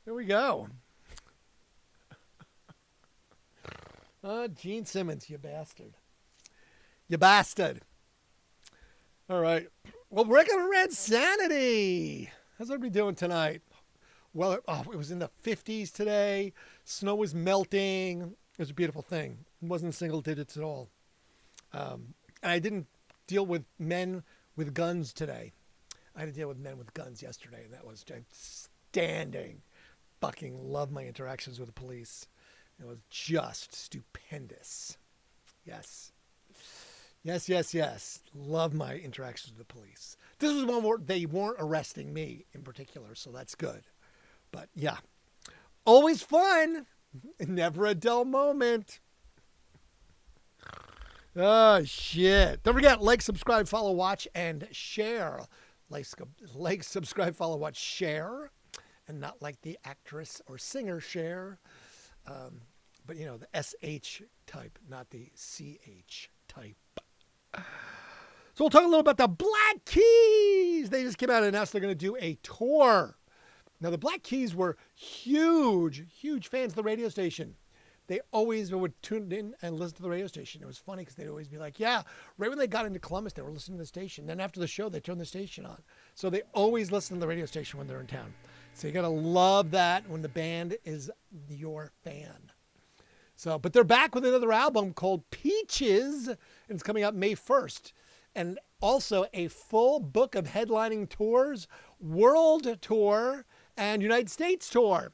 Here we go. Gene Simmons, you bastard. You bastard. All right. Well, we're going to Randsanity. How's everybody doing tonight? Well, it was in the 50s today. Snow was melting. It was a beautiful thing. It wasn't single digits at all. And I didn't deal with men with guns today. I had to deal with men with guns yesterday, and that was outstanding. Fucking love my interactions with the police. It was just stupendous. Yes. Yes. Love my interactions with the police. This was one where they weren't arresting me in particular, so that's good. But yeah, always fun. Never a dull moment. Oh, shit. Don't forget, like, subscribe, follow, watch, and share. Like, subscribe, follow, watch, share. And not like the actress or singer Cher. But, you know, the SH type, not the CH type. So we'll talk a little about the Black Keys. They just came out and announced they're going to do a tour. Now, the Black Keys were huge fans of the radio station. They always would tune in and listen to the radio station. It was funny because they'd always be like, yeah, right when they got into Columbus, they were listening to the station. Then after the show, they turned the station on. So they always listen to the radio station when they're in town. So you got to love that when the band is your fan. So, but they're back with another album called Peaches, and it's coming out May 1st. And also a full book of headlining tours, World Tour, and United States Tour.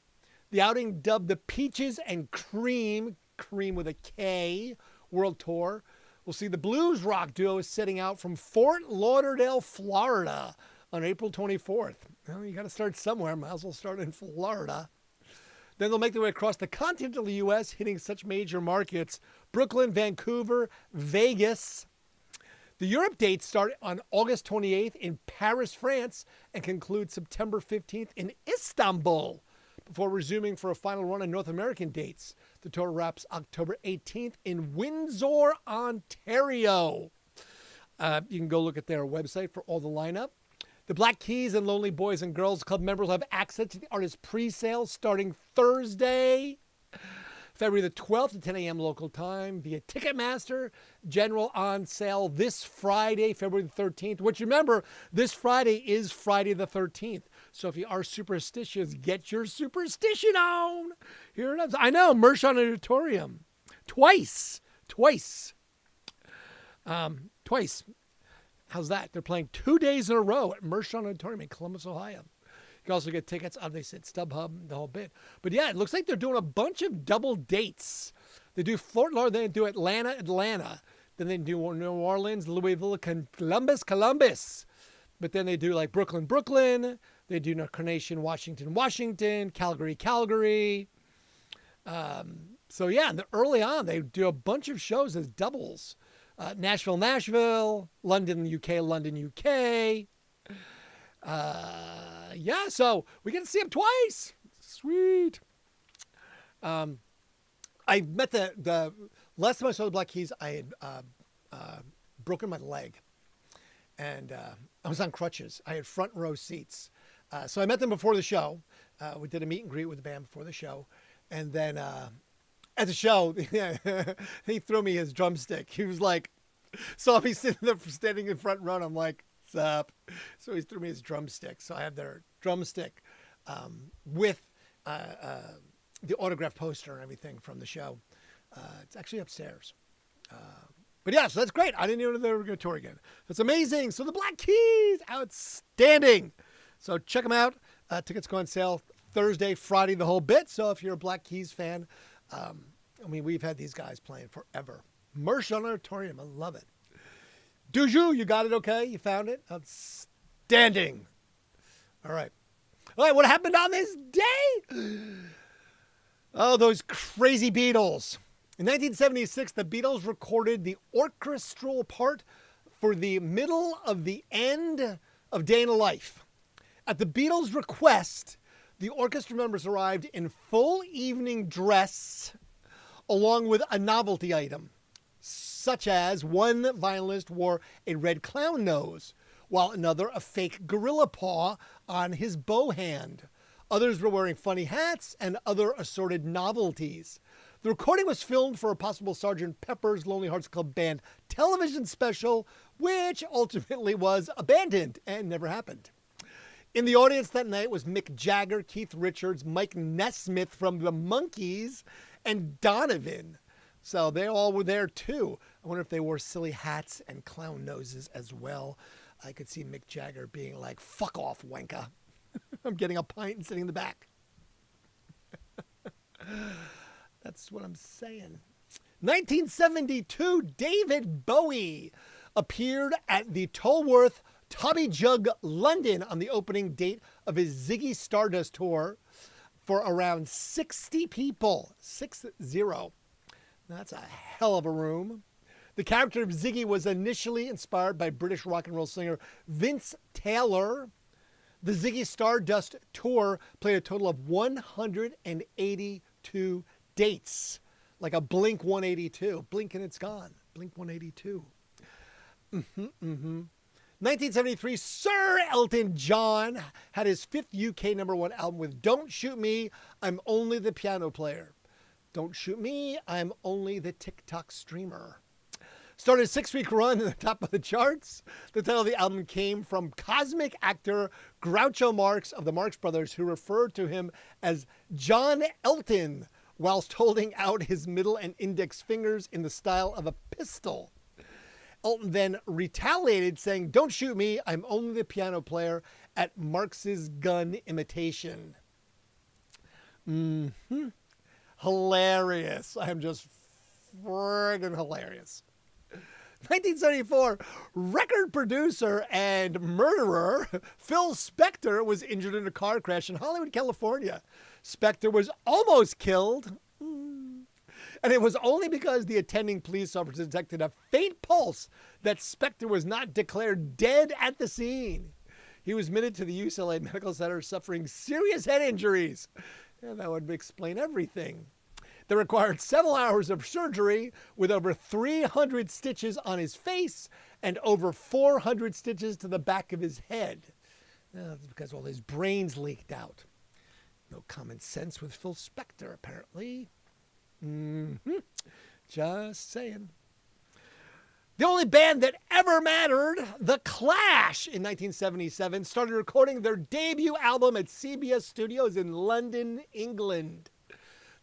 The outing, dubbed the Peaches and Cream with a K, World Tour. We'll see the blues rock duo setting out from Fort Lauderdale, Florida on April 24th. Well, you got to start somewhere. Might as well start in Florida. Then they'll make their way across the continental U.S., hitting such major markets: Brooklyn, Vancouver, Vegas. The Europe dates start on August 28th in Paris, France, and conclude September 15th in Istanbul, before resuming for a final run on North American dates. The tour wraps October 18th in Windsor, Ontario. You can go look at their website for all the lineup. The Black Keys and Lonely Boys and Girls Club members will have access to the artist pre-sale starting Thursday, February the 12th at 10 a.m. local time via Ticketmaster. General on sale this Friday, February the 13th, which, remember, this Friday is Friday the 13th. So if you are superstitious, get your superstition on. Here it is. I know, Mershon Auditorium. Twice. How's that? They're playing 2 days in a row at Mershon Auditorium in Columbus, Ohio. You can also get tickets, they said StubHub, the whole bit. But yeah, it looks like they're doing a bunch of double dates. They do Fort Lauderdale, they do Atlanta. Then they do New Orleans, Louisville, Columbus. But then they do like Brooklyn. They do Carnation, Washington, Calgary. So yeah, early on, they do a bunch of shows as doubles. Nashville, London, UK. Yeah, so we get to see him twice. Sweet. I met the last time I saw the Black Keys, I had broken my leg, and I was on crutches. I had front row seats. So I met them before the show. We did a meet and greet with the band before the show, and then at the show, he threw me his drumstick. He was like, saw me standing in front row, and I'm like, what's up? So he threw me his drumstick. So I have their drumstick with the autograph poster and everything from the show. It's actually upstairs. But yeah, so that's great. I didn't even know they were going to tour again. That's amazing. So the Black Keys, outstanding. So check them out. Tickets go on sale Thursday, Friday, the whole bit. So if you're a Black Keys fan, we've had these guys playing forever. Mershon Auditorium, I love it. Duju, you got it okay? You found it? Outstanding. All right, what happened on this day? Oh, those crazy Beatles. In 1976, the Beatles recorded the orchestral part for the middle of the end of Day in a Life. At the Beatles' request, the orchestra members arrived in full evening dress, along with a novelty item, such as one violinist wore a red clown nose, while another a fake gorilla paw on his bow hand. Others were wearing funny hats and other assorted novelties. The recording was filmed for a possible Sgt. Pepper's Lonely Hearts Club Band television special, which ultimately was abandoned and never happened. In the audience that night was Mick Jagger, Keith Richards, Mike Nesmith from the Monkees, and Donovan. So they all were there too. I wonder if they wore silly hats and clown noses as well. I could see Mick Jagger being like, "Fuck off, wanker." I'm getting a pint and sitting in the back. That's what I'm saying. 1972, David Bowie appeared at the Tolworth Tommy Jug London on the opening date of his Ziggy Stardust tour for around 60 people. 60. That's a hell of a room. The character of Ziggy was initially inspired by British rock and roll singer Vince Taylor. The Ziggy Stardust tour played a total of 182 dates, like a Blink 182. Blink and it's gone. Blink 182. 1973, Sir Elton John had his 5th UK #1 album with Don't Shoot Me, I'm Only the Piano Player. Don't Shoot Me, I'm Only the TikTok Streamer. Started a 6-week run in the top of the charts. The title of the album came from cosmic actor Groucho Marx of the Marx Brothers, who referred to him as John Elton whilst holding out his middle and index fingers in the style of a pistol. Elton then retaliated, saying, "Don't shoot me, I'm only the piano player," at Marx's gun imitation. Hilarious. I'm just friggin' hilarious. 1974, record producer and murderer Phil Spector was injured in a car crash in Hollywood, California. Spector was almost killed, and it was only because the attending police officer detected a faint pulse that Spector was not declared dead at the scene. He was admitted to the UCLA Medical Center suffering serious head injuries. And that would explain everything. That required several hours of surgery with over 300 stitches on his face and over 400 stitches to the back of his head. That's because all his brains leaked out. No common sense with Phil Spector, apparently. Just saying. The only band that ever mattered, The Clash, in 1977, started recording their debut album at CBS Studios in London, England.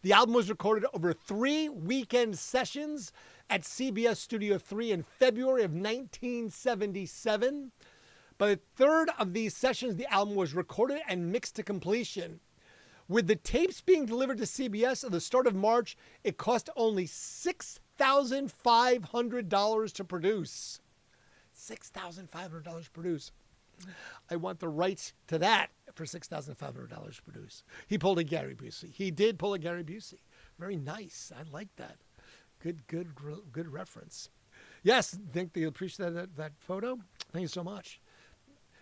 The album was recorded over 3 weekend sessions at CBS Studio 3 in February of 1977. By the third of these sessions, the album was recorded and mixed to completion. With the tapes being delivered to CBS at the start of March, it cost only $6,500 to produce. $6,500 to produce. I want the rights to that for $6,500 to produce. He pulled a Gary Busey. He did pull a Gary Busey. Very nice. I like that. Good reference. Yes, think they appreciate that photo. Thank you so much.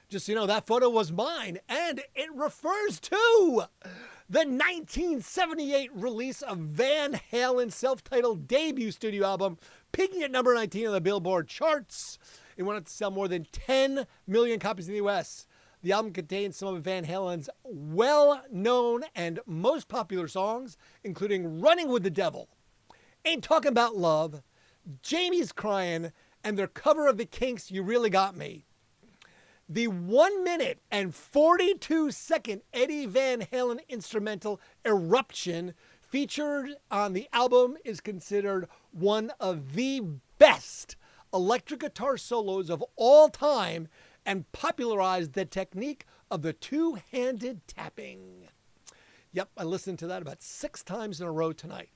Just so you know, that photo was mine, and it refers to the 1978 release of Van Halen's self-titled debut studio album, peaking at number 19 on the Billboard charts. It went on to sell more than 10 million copies in the U.S. The album contains some of Van Halen's well-known and most popular songs, including Running with the Devil, Ain't Talking About Love, Jamie's Crying, and their cover of the Kinks' You Really Got Me. The 1 minute and 42-second Eddie Van Halen instrumental Eruption featured on the album is considered one of the best electric guitar solos of all time and popularized the technique of the two-handed tapping. Yep, I listened to that about 6 times in a row tonight.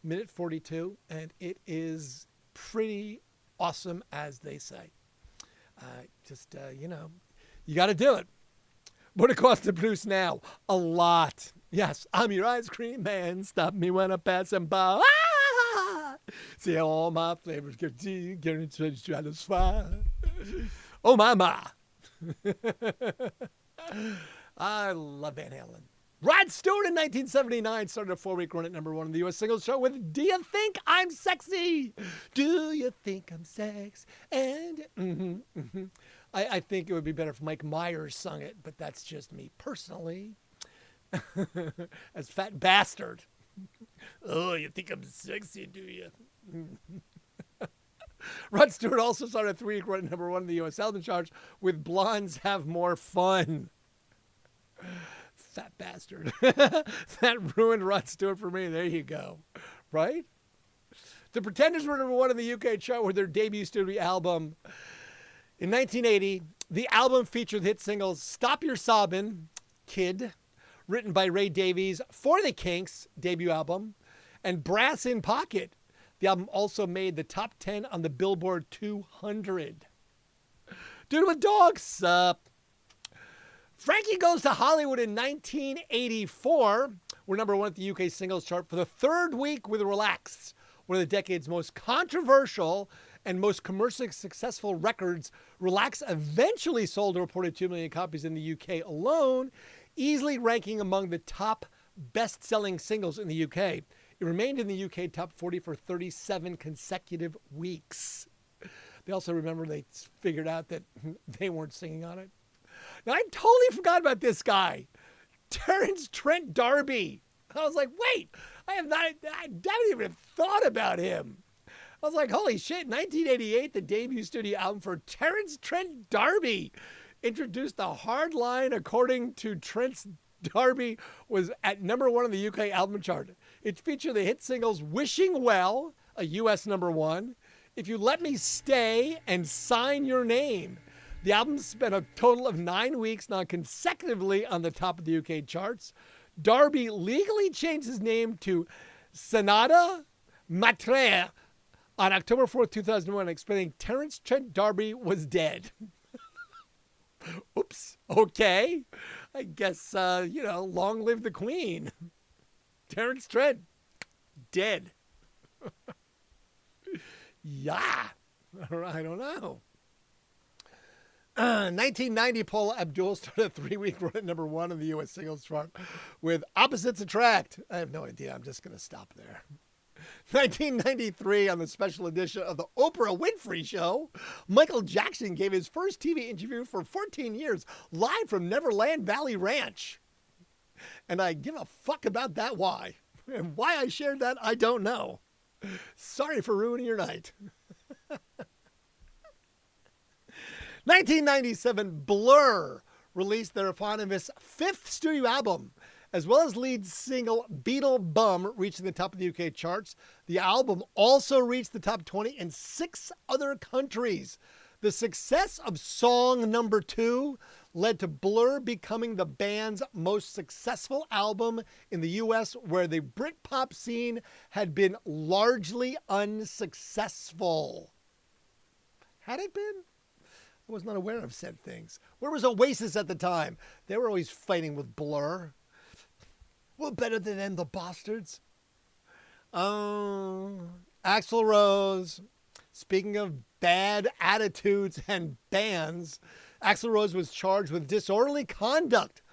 Minute 42, and it is pretty awesome, as they say. You got to do it. What it costs to produce now? A lot. Yes, I'm your ice cream man. Stop me when I'm passing by. Ah! See how all my flavors get to satisfy. Oh, my. I love Van Halen. Rod Stewart in 1979 started a 4-week run at number 1 on the U.S. singles chart with Do You Think I'm Sexy? Do you think I'm sexy? And I think it would be better if Mike Myers sung it, but that's just me personally. As Fat Bastard. Oh, you think I'm sexy, do you? Rod Stewart also started a 3-week run at #1 in the U.S. album charts with Blondes Have More Fun. Fat bastard. That ruined Rod Stewart for me. There you go. Right? The Pretenders were #1 in the UK chart with their debut studio album. In 1980, the album featured hit singles Stop Your Sobbin', Kid, written by Ray Davies for the Kinks' debut album, and Brass in Pocket. The album also made the top 10 on the Billboard 200. Dude with Dogs, sup? Frankie Goes to Hollywood in 1984. We're #1 at the UK singles chart for the 3rd week with Relax, one of the decade's most controversial and most commercially successful records. Relax eventually sold a reported 2 million copies in the UK alone, easily ranking among the top best-selling singles in the UK. It remained in the UK top 40 for 37 consecutive weeks. They also remember they figured out that they weren't singing on it. Now, I totally forgot about this guy, Terrence Trent D'Arby. I was like, wait, I haven't even thought about him. I was like, holy shit, 1988, the debut studio album for Terrence Trent D'Arby introduced the hard line, according to Trent D'Arby, was at #1 in the UK album chart. It featured the hit singles Wishing Well, a US #1, If You Let Me Stay, and Sign Your Name. The album spent a total of 9 weeks non-consecutively on the top of the UK charts. D'Arby legally changed his name to Sanada Matre on October 4th, 2001, explaining Terrence Trent D'Arby was dead. Oops. Okay. I guess, long live the Queen. Terrence Trent, dead. Yeah. I don't know. 1990, Paula Abdul started a 3-week run at #1 in the U.S. singles chart with Opposites Attract. I have no idea. I'm just going to stop there. 1993, on the special edition of the Oprah Winfrey Show, Michael Jackson gave his first TV interview for 14 years live from Neverland Valley Ranch. And I give a fuck about that why. And why I shared that, I don't know. Sorry for ruining your night. 1997, Blur released their eponymous 5th studio album, as well as lead single Beetle Bum, reaching the top of the UK charts. The album also reached the top 20 in 6 other countries. The success of song number 2 led to Blur becoming the band's most successful album in the US, where the Britpop scene had been largely unsuccessful. Had it been? I was not aware of said things. Where was Oasis at the time? They were always fighting with Blur. Well, better than them, the bastards. Axl Rose. Speaking of bad attitudes and bands, Axl Rose was charged with disorderly conduct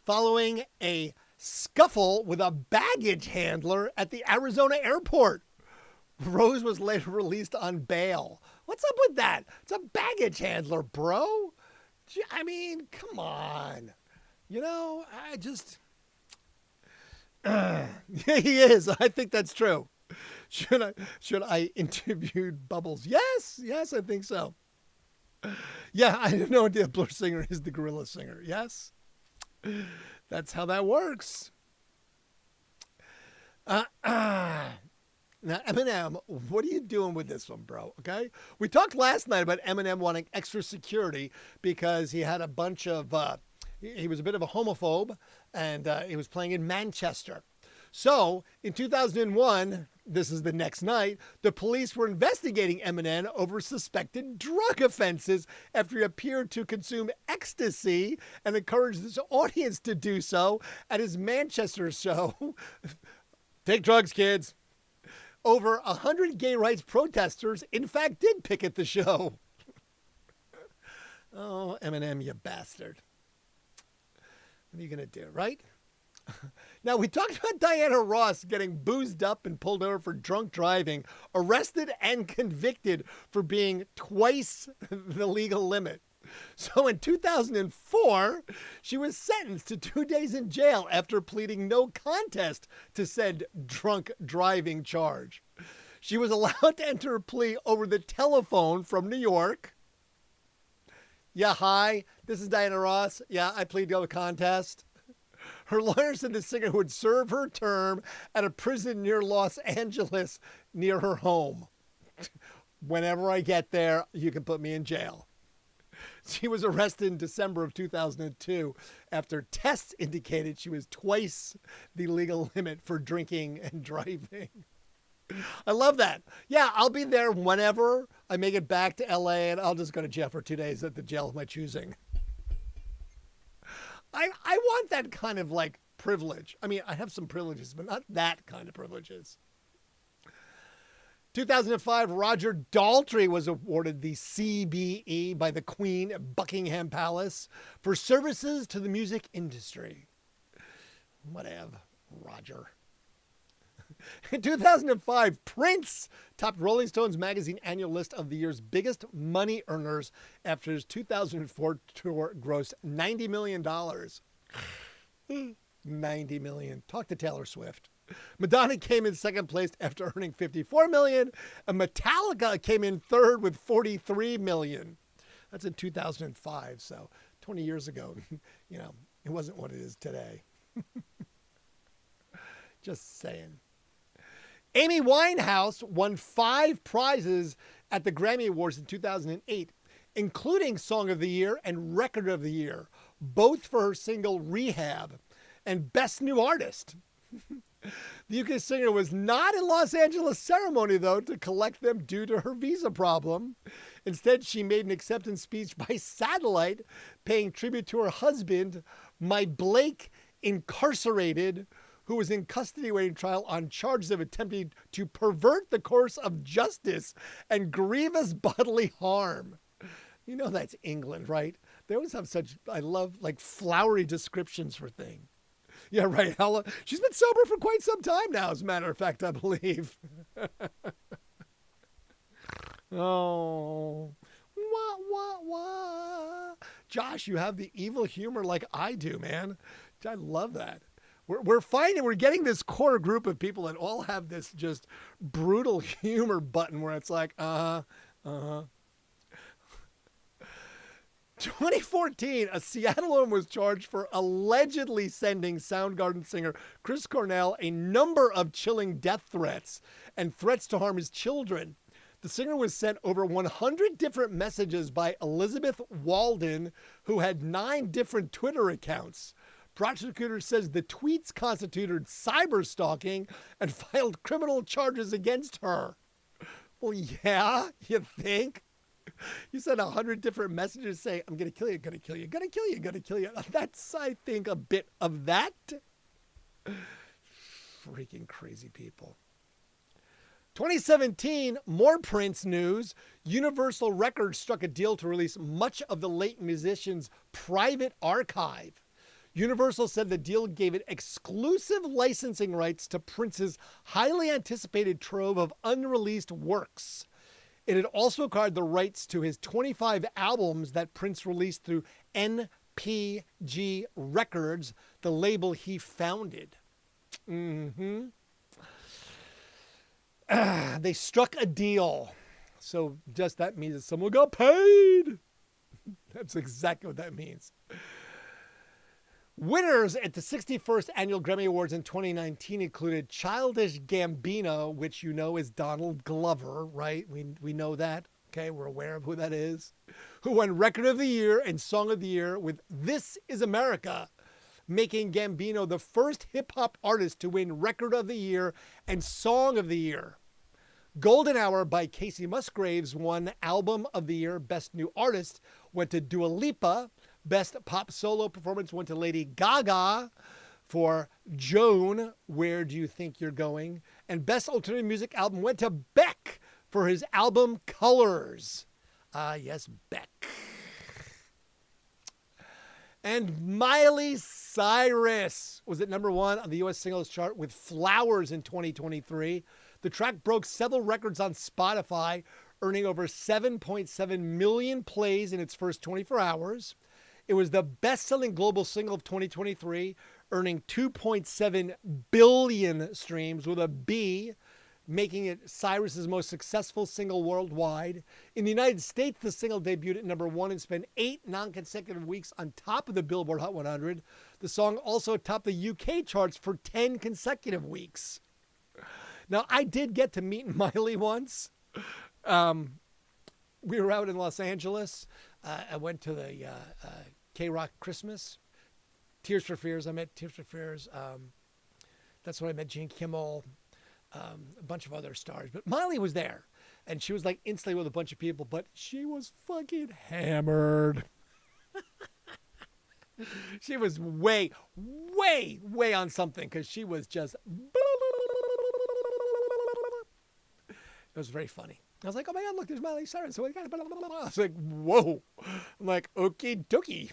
following a scuffle with a baggage handler at the Arizona airport. Rose was later released on bail. What's up with that? It's a baggage handler, bro. I mean, come on. I just... he is. I think that's true. Should I interview Bubbles? Yes, I think so. Yeah, I have no idea the Blur singer is the gorilla singer. Yes, that's how that works. Now, Eminem, what are you doing with this one, bro? Okay, we talked last night about Eminem wanting extra security because he had a bunch of. He was a bit of a homophobe, and he was playing in Manchester. So, in 2001, this is the next night, the police were investigating Eminem over suspected drug offenses after he appeared to consume ecstasy and encouraged his audience to do so at his Manchester show. Take drugs, kids. Over 100 gay rights protesters, in fact, did picket the show. Oh, Eminem, you bastard. What are you going to do, right? Now, we talked about Diana Ross getting boozed up and pulled over for drunk driving, arrested and convicted for being twice the legal limit. So in 2004, she was sentenced to 2 days in jail after pleading no contest to said drunk driving charge. She was allowed to enter a plea over the telephone from New York. Yeah, hi, this is Diana Ross. Yeah, I plead no contest. Her lawyer said the singer would serve her term at a prison near Los Angeles, near her home. Whenever I get there, you can put me in jail. She was arrested in December of 2002 after tests indicated she was twice the legal limit for drinking and driving. I love that. Yeah, I'll be there whenever I make it back to LA, and I'll just go to jail for 2 days at the jail of my choosing. I want that kind of like privilege. I mean, I have some privileges, but not that kind of privileges. 2005, Roger Daltrey was awarded the CBE by the Queen at Buckingham Palace for services to the music industry. Whatever, Roger. In 2005, Prince topped Rolling Stone's magazine annual list of the year's biggest money earners after his 2004 tour grossed $90 million. $90 million. Talk to Taylor Swift. Madonna came in second place after earning $54 million, and Metallica came in third with $43 million. That's in 2005, so 20 years ago, you know, it wasn't what it is today. Just saying. Amy Winehouse won 5 prizes at the Grammy Awards in 2008, including Song of the Year and Record of the Year, both for her single Rehab, and Best New Artist. The UK singer was not in Los Angeles ceremony, though, to collect them due to her visa problem. Instead, she made an acceptance speech by satellite, paying tribute to her husband, My Blake Incarcerated, who was in custody awaiting trial on charges of attempting to pervert the course of justice and grievous bodily harm. You know that's England, right? They always have such, I love, like, flowery descriptions for things. Yeah, right. She's been sober for quite some time now, as a matter of fact, I believe. Oh. Wah, wah, wah. Josh, you have the evil humor like I do, man. I love that. We're getting this core group of people that all have this just brutal humor button where it's like, 2014, a Seattle woman was charged for allegedly sending Soundgarden singer Chris Cornell a number of chilling death threats and threats to harm his children. The singer was sent over 100 different messages by Elizabeth Walden, who had 9 different Twitter accounts. Prosecutor says the tweets constituted cyber stalking and filed criminal charges against her. Well, yeah, you think? You sent 100 different messages saying, I'm going to kill you, going to kill you, going to kill you, going to kill you. That's, I think, a bit of that. Freaking crazy people. 2017, more Prince news. Universal Records struck a deal to release much of the late musician's private archive. Universal said the deal gave it exclusive licensing rights to Prince's highly anticipated trove of unreleased works. It had also acquired the rights to his 25 albums that Prince released through NPG Records, the label he founded. They struck a deal. So just that means that someone got paid. That's exactly what that means. Winners at the 61st Annual Grammy Awards in 2019 included Childish Gambino, which you know is Donald Glover, right? We know that. Okay, we're aware of who that is. Who won Record of the Year and Song of the Year with This Is America, making Gambino the first hip-hop artist to win Record of the Year and Song of the Year. Golden Hour by Casey Musgraves won Album of the Year. Best New Artist went to Dua Lipa. Best Pop Solo Performance went to Lady Gaga for Joan, Where Do You Think You're Going? And Best Alternative Music Album went to Beck for his album Colors. Yes, Beck. And Miley Cyrus was at number 1 on the U.S. singles chart with Flowers in 2023. The track broke several records on Spotify, earning over 7.7 million plays in its first 24 hours. It was the best-selling global single of 2023, earning 2.7 billion streams with a B, making it Cyrus's most successful single worldwide. In the United States, the single debuted at number 1 and spent 8 non-consecutive weeks on top of the Billboard Hot 100. The song also topped the UK charts for 10 consecutive weeks. Now, I did get to meet Miley once. We were out in Los Angeles. I went to the K-Rock Christmas. Tears for Fears. I met Tears for Fears. That's when I met Jane Kimmel. A bunch of other stars, but Miley was there, and she was like instantly with a bunch of people, but she was fucking hammered. She was way on something, because she was just, it was very funny. I was like, oh my God, look, there's Miley Cyrus. So I was like, whoa. I'm like, okie dokie.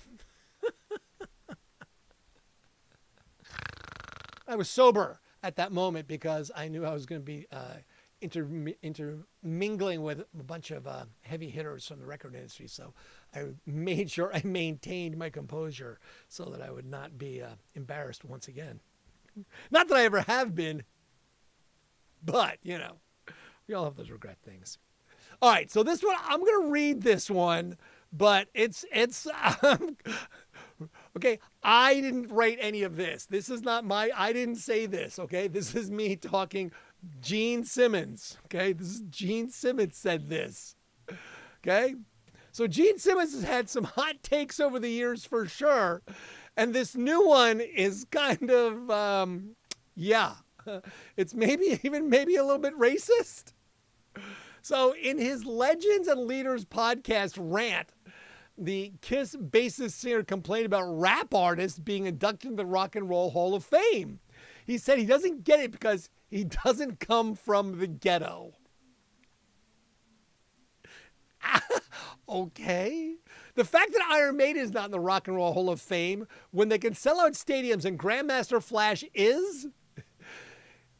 I was sober at that moment because I knew I was going to be intermingling with a bunch of heavy hitters from the record industry. So I made sure I maintained my composure so that I would not be embarrassed once again. Not that I ever have been, but, you know, we all have those regret things. All right, so this one, I'm going to read this one, but it's okay, I didn't write any of this. This is not I didn't say this, okay? This is me talking Gene Simmons, okay? This is Gene Simmons said this, okay? So Gene Simmons has had some hot takes over the years for sure, and this new one is kind of, it's maybe a little bit racist. So in his Legends and Leaders podcast rant, the Kiss bassist singer complained about rap artists being inducted into the Rock and Roll Hall of Fame. He said he doesn't get it because he doesn't come from the ghetto. Okay. The fact that Iron Maiden is not in the Rock and Roll Hall of Fame when they can sell out stadiums and Grandmaster Flash is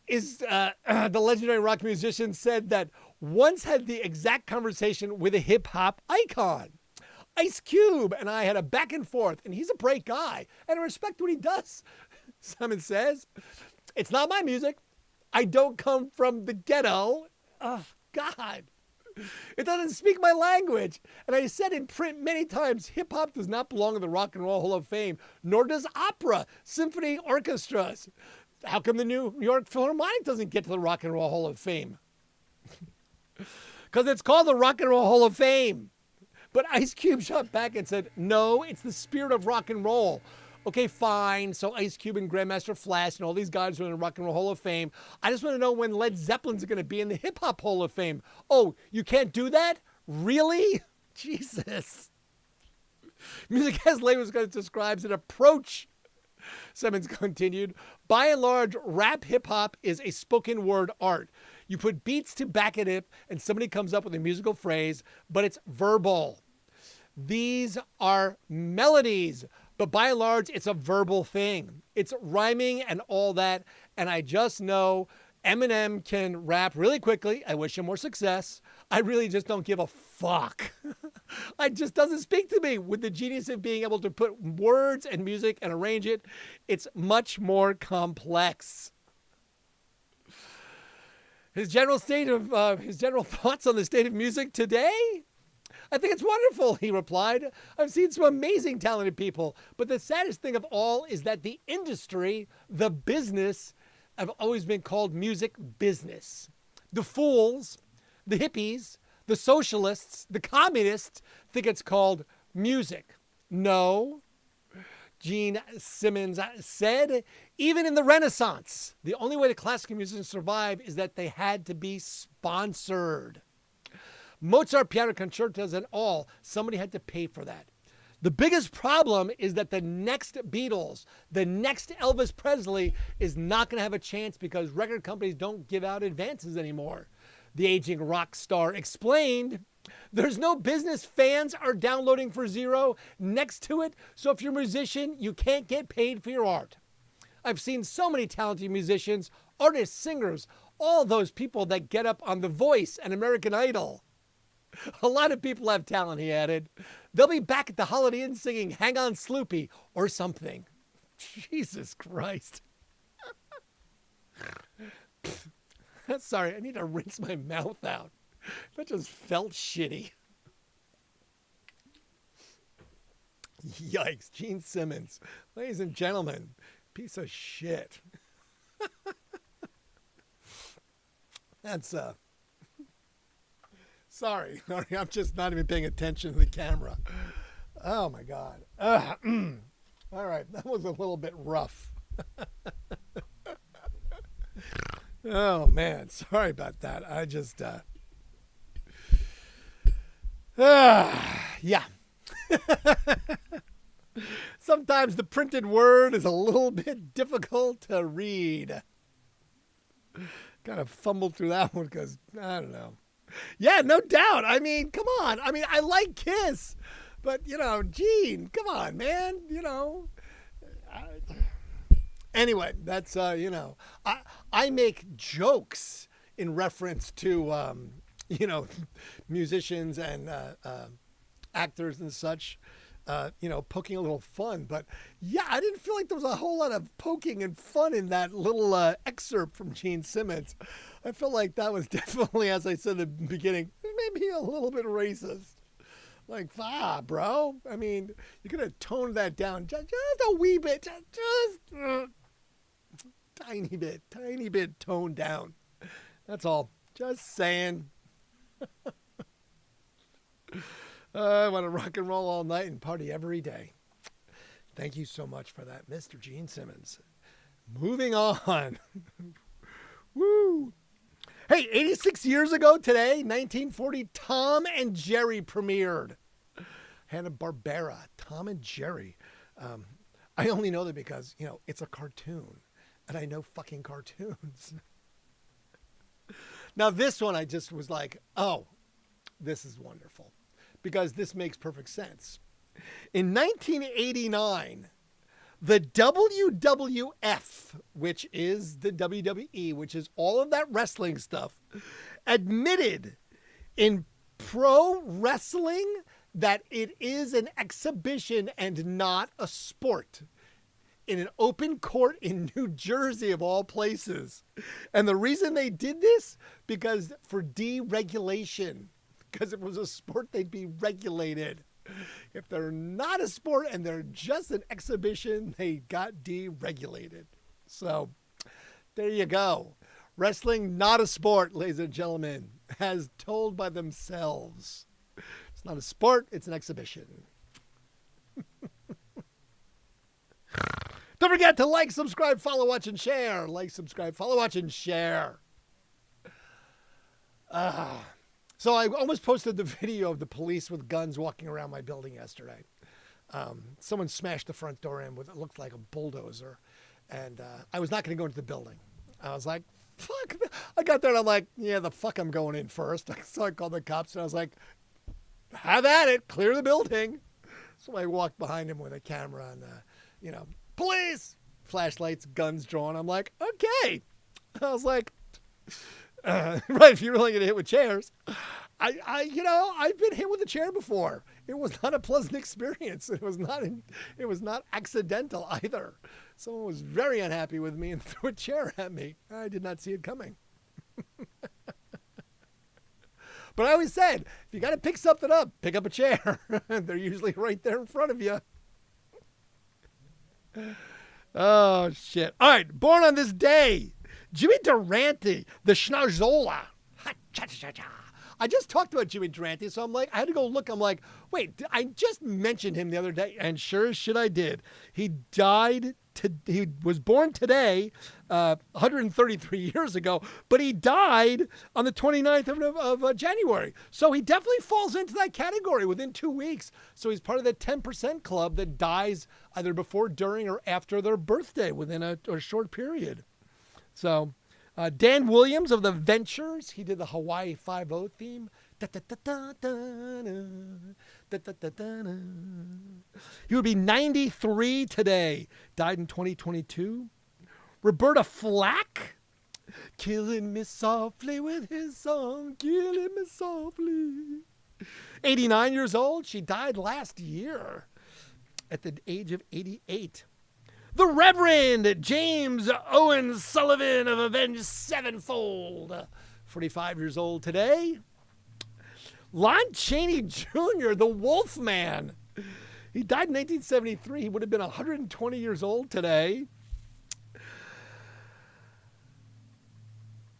the legendary rock musician said that once had the exact conversation with a hip hop icon. Ice Cube and I had a back and forth, and he's a great guy, and I respect what he does. Simon says, it's not my music. I don't come from the ghetto. Oh, God. It doesn't speak my language. And I said in print many times, hip-hop does not belong in the Rock and Roll Hall of Fame, nor does opera, symphony orchestras. How come the New York Philharmonic doesn't get to the Rock and Roll Hall of Fame? Because it's called the Rock and Roll Hall of Fame. But Ice Cube shot back and said, no, it's the spirit of rock and roll. Okay, fine. So Ice Cube and Grandmaster Flash and all these guys are in the Rock and Roll Hall of Fame. I just want to know when Led Zeppelin's going to be in the Hip Hop Hall of Fame. Oh, you can't do that? Really? Jesus. Music Has Labels describes an approach. Simmons continued, by and large, rap hip-hop is a spoken word art. You put beats to back it up and somebody comes up with a musical phrase, but it's verbal. These are melodies, but by and large, it's a verbal thing. It's rhyming and all that, and I just know Eminem can rap really quickly. I wish him more success. I really just don't give a fuck. It just doesn't speak to me. With the genius of being able to put words and music and arrange it, it's much more complex. His general thoughts on the state of music today? I think it's wonderful, he replied. I've seen some amazing talented people, but the saddest thing of all is that the industry, the business, have always been called music business. The fools, the hippies, the socialists, the communists think it's called music. No, Gene Simmons said, even in the Renaissance, the only way the classical musicians survive is that they had to be sponsored. Mozart piano concertos and all, somebody had to pay for that. The biggest problem is that the next Beatles, the next Elvis Presley is not going to have a chance because record companies don't give out advances anymore. The aging rock star explained, there's no business, fans are downloading for zero next to it, so if you're a musician, you can't get paid for your art. I've seen so many talented musicians, artists, singers, all those people that get up on The Voice and American Idol. A lot of people have talent, he added. They'll be back at the Holiday Inn singing Hang On Sloopy or something. Jesus Christ. Sorry, I need to rinse my mouth out. That just felt shitty. Yikes, Gene Simmons. Ladies and gentlemen, piece of shit. That's, sorry, I'm just not even paying attention to the camera. Oh my God. All right, that was a little bit rough. Oh man, sorry about that. I just, yeah. Sometimes the printed word is a little bit difficult to read. Kind of fumbled through that one because, I don't know. Yeah, no doubt. I mean, come on. I mean, I like Kiss, but, you know, Gene, come on, man. You know. Anyway, that's, you know, I make jokes in reference to, you know, musicians and actors and such, you know, poking a little fun. But yeah, I didn't feel like there was a whole lot of poking and fun in that little excerpt from Gene Simmons. I felt like that was definitely, as I said at the beginning, maybe a little bit racist. Like, bro. I mean, you could have toned that down just a wee bit, just tiny bit toned down. That's all. Just saying. I want to rock and roll all night and party every day. Thank you so much for that, Mr. Gene Simmons. Moving on. Woo. Hey, 86 years ago today, 1940, Tom and Jerry premiered. Hanna-Barbera, Tom and Jerry. I only know that because, you know, it's a cartoon. And I know fucking cartoons. Now, this one I just was like, oh, this is wonderful. Because this makes perfect sense. In 1989, the WWF, which is the WWE, which is all of that wrestling stuff, admitted in pro wrestling that it is an exhibition and not a sport. In an open court in New Jersey, of all places. And the reason they did this, because for deregulation. Because if it was a sport, they'd be regulated. If they're not a sport and they're just an exhibition, they got deregulated. So there you go. Wrestling, not a sport, ladies and gentlemen, as told by themselves. It's not a sport, it's an exhibition. Don't forget to like, subscribe, follow, watch, and share. Like, subscribe, follow, watch, and share. So I almost posted the video of the police with guns walking around my building yesterday. Someone smashed the front door in with what looked like a bulldozer. And I was not going to go into the building. I was like, fuck. I got there and I'm like, yeah, the fuck I'm going in first. So I called the cops and I was like, have at it. Clear the building. So I walked behind him with a camera and, you know, police, flashlights, guns drawn. I'm like, okay. I was like, right, if you're really going to hit with chairs. You know, I've been hit with a chair before. It was not a pleasant experience. It was not accidental either. Someone was very unhappy with me and threw a chair at me. I did not see it coming. But I always said, if you got to pick something up, pick up a chair. They're usually right there in front of you. Oh, shit. All right. Born on this day, Jimmy Durante, the Schnarzola. I just talked about Jimmy Durante, so I'm like, I had to go look. I'm like, wait, I just mentioned him the other day, and sure as shit I did. He was born today, 133 years ago, but he died on the 29th of January. So he definitely falls into that category within 2 weeks. So he's part of the 10% club that dies either before, during, or after their birthday within a short period. So Dan Williams of the Ventures, he did the Hawaii 5-0 theme. He would be 93 today. Died in 2022. Roberta Flack, killing me softly with his song, killing me softly. 89 years old. She died last year at the age of 88. The Reverend James Owen Sullivan of Avenged Sevenfold, 45 years old today. Lon Chaney Jr., the Wolfman. He died in 1973. He would have been 120 years old today.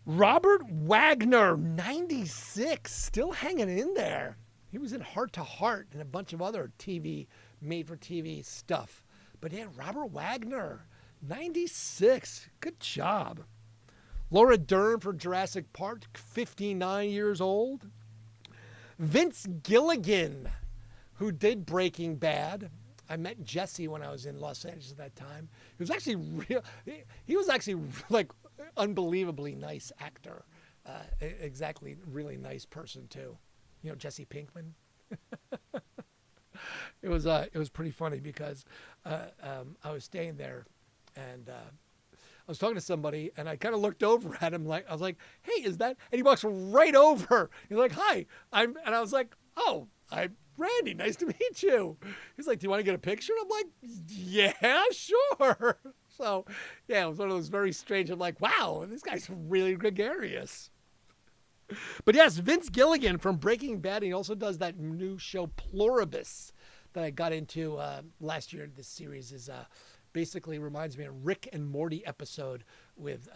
Robert Wagner, 96, still hanging in there. He was in Heart to Heart and a bunch of other TV, made-for-TV stuff. But yeah, Robert Wagner, 96. Good job. Laura Dern for Jurassic Park, 59 years old. Vince Gilligan, who did Breaking Bad. I met Jesse when I was in Los Angeles at that time. He was actually like unbelievably nice actor. Exactly, really nice person too. You know, Jesse Pinkman. It was pretty funny because I was staying there and I was talking to somebody and I kind of looked over at him like I was like, "Hey, is that?" And he walks right over. He's like, "Hi, and I was like, "Oh, I'm Randy. Nice to meet you." He's like, "Do you want to get a picture?" And I'm like, "Yeah, sure." So, yeah, it was one of those very strange. I'm like, "Wow, this guy's really gregarious." But yes, Vince Gilligan from Breaking Bad. He also does that new show Pluribus that I got into last year. This series is basically reminds me of a Rick and Morty episode with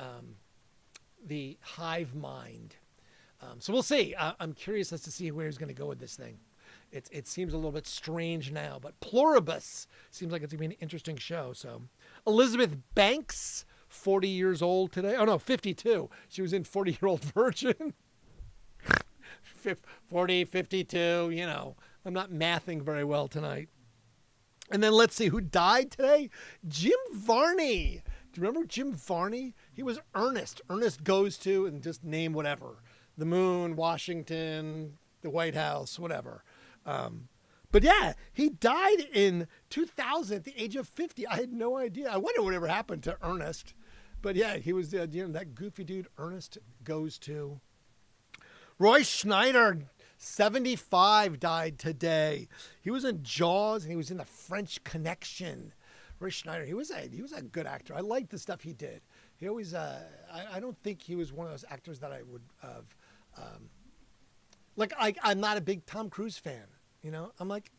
the hive mind. So we'll see. I'm curious as to see where he's going to go with this thing. It seems a little bit strange now, but Pluribus seems like it's going to be an interesting show. So Elizabeth Banks, 40 years old today. Oh, no, 52. She was in 40-Year-Old Virgin. 40, 52, you know. I'm not mathing very well tonight. And then let's see who died today. Jim Varney. Do you remember Jim Varney? He was Ernest. Ernest Goes To, and just name whatever. The moon, Washington, the White House, whatever. But yeah, he died in 2000 at the age of 50. I had no idea. I wonder whatever happened to Ernest. But yeah, he was that goofy dude, Ernest Goes To. Roy Schneider, 75, died today. He was in Jaws and he was in The French Connection. Roy Schneider, he was a good actor. I liked the stuff he did. He always, I don't think he was one of those actors that I would have, I'm not a big Tom Cruise fan. You know, I'm like,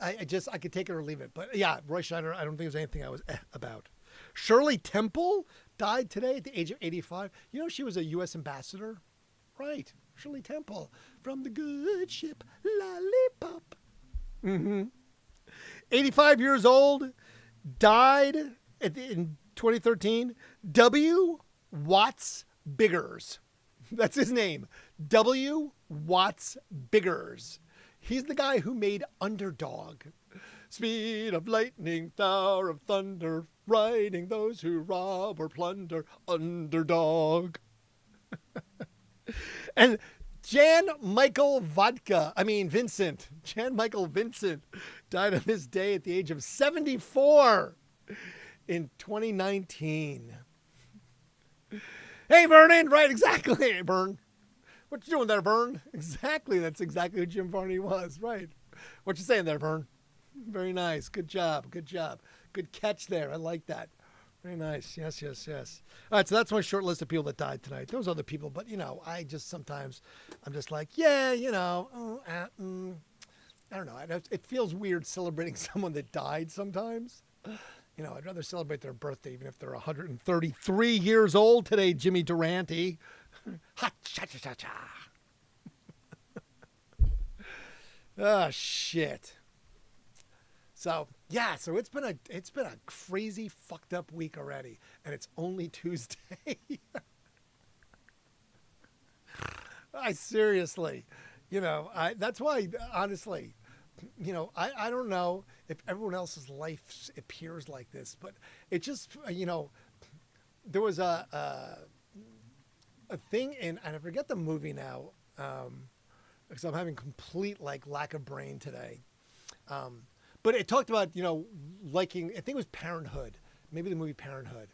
I could take it or leave it. But yeah, Roy Schneider, I don't think there's anything I was about. Shirley Temple died today at the age of 85. You know, she was a U.S. ambassador. Right. Shirley Temple from the good ship Lollipop. 85 years old, died in 2013. W. Watts Biggers. That's his name. W. Watts Biggers. He's the guy who made Underdog. Speed of lightning, tower of thunder, riding those who rob or plunder. Underdog. And Jan Michael Vincent. Jan Michael Vincent died on this day at the age of 74 in 2019. Hey, Vernon. Right, exactly. Hey, Vern. What you doing there, Vern? Exactly. That's exactly who Jim Varney was. Right. What you saying there, Vern? Very nice. Good job. Good job. Good catch there. I like that. Very nice. Yes, yes, yes. All right, so that's my short list of people that died tonight. There was other people, but, you know, I'm just like, yeah, you know, I don't know. It feels weird celebrating someone that died sometimes. You know, I'd rather celebrate their birthday, even if they're 133 years old today, Jimmy Durante. Ha, cha-cha-cha-cha. Oh, shit. So yeah, so it's been a crazy fucked up week already, and it's only Tuesday. I seriously, you know, that's why honestly, you know, I don't know if everyone else's life appears like this, but it just, you know, there was a thing and I forget the movie now, because I'm having complete lack of brain today. But it talked about, you know, liking, I think it was Parenthood, maybe the movie Parenthood.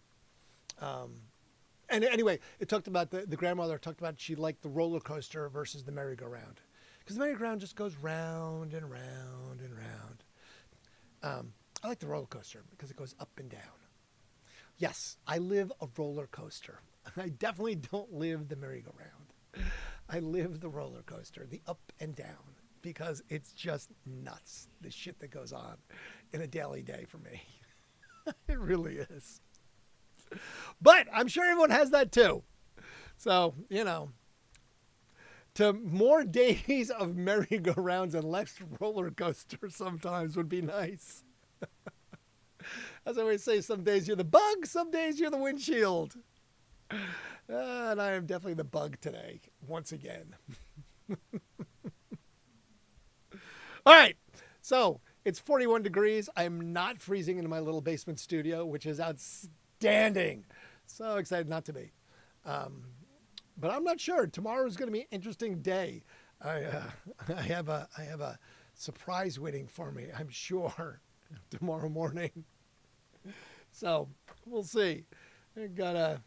And anyway, it talked about the grandmother talked about she liked the roller coaster versus the merry-go-round. Because the merry-go-round just goes round and round and round. I like the roller coaster because it goes up and down. Yes, I live a roller coaster. I definitely don't live the merry-go-round. I live the roller coaster, the up and down, because it's just nuts, the shit that goes on in a daily day for me. It really is. But I'm sure everyone has that too. So, you know, to more days of merry-go-rounds and less roller coasters sometimes would be nice. As I always say, some days you're the bug, some days you're the windshield. And I am definitely the bug today, once again. All right, so it's 41 degrees. I'm not freezing in my little basement studio, which is outstanding. So excited not to be. But I'm not sure. Tomorrow is going to be an interesting day. I have a surprise waiting for me, I'm sure, tomorrow morning. So we'll see. I've got a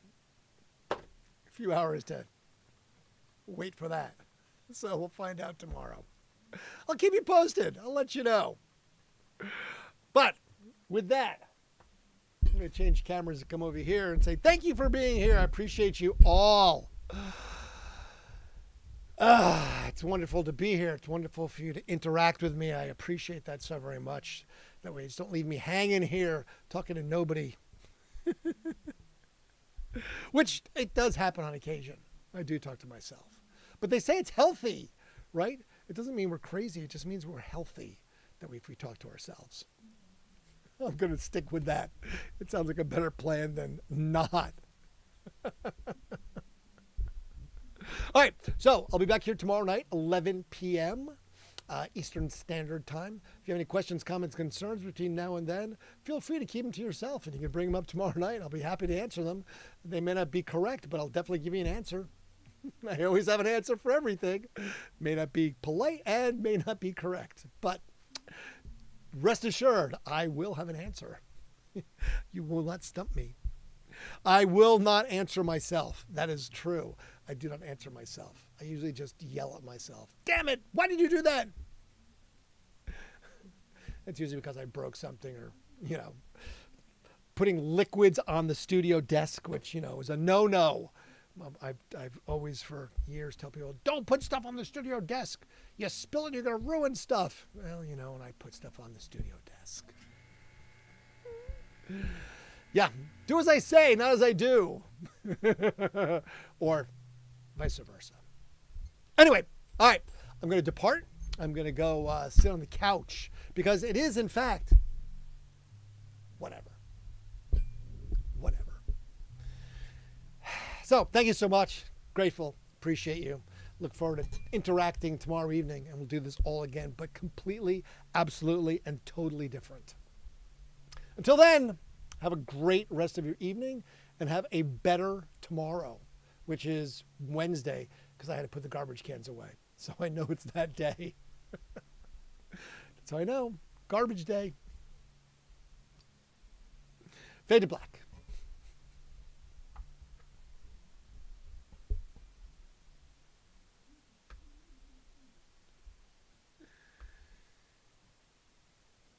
few hours to wait for that. So we'll find out tomorrow. I'll keep you posted. I'll let you know. But with that, I'm going to change cameras and come over here and say thank you for being here. I appreciate you all. It's wonderful to be here. It's wonderful for you to interact with me. I appreciate that so very much. That way, just don't leave me hanging here talking to nobody. Which it does happen on occasion. I do talk to myself. But they say it's healthy, right? It doesn't mean we're crazy. It just means we're healthy that we talk to ourselves. I'm going to stick with that. It sounds like a better plan than not. All right, so I'll be back here tomorrow night, 11 p.m. Eastern Standard Time. If you have any questions, comments, concerns between now and then, feel free to keep them to yourself, and you can bring them up tomorrow night. I'll be happy to answer them. They may not be correct, but I'll definitely give you an answer. I always have an answer for everything. May not be polite and may not be correct, but rest assured, I will have an answer. You will not stump me. I will not answer myself. That is true. I do not answer myself. I usually just yell at myself. Damn it! Why did you do that? It's usually because I broke something or, you know, putting liquids on the studio desk, which, you know, is a no-no. I've always for years tell people, don't put stuff on the studio desk. You spill it, you're going to ruin stuff. Well, you know, and I put stuff on the studio desk. Yeah, do as I say, not as I do. Or vice versa. Anyway, all right, I'm going to depart. I'm going to go sit on the couch because it is, in fact, whatever. So thank you so much. Grateful. Appreciate you. Look forward to interacting tomorrow evening, and we'll do this all again, but completely, absolutely, and totally different. Until then, have a great rest of your evening and have a better tomorrow, which is Wednesday, because I had to put the garbage cans away. So I know it's that day. That's how I know. Garbage day. Fade to black.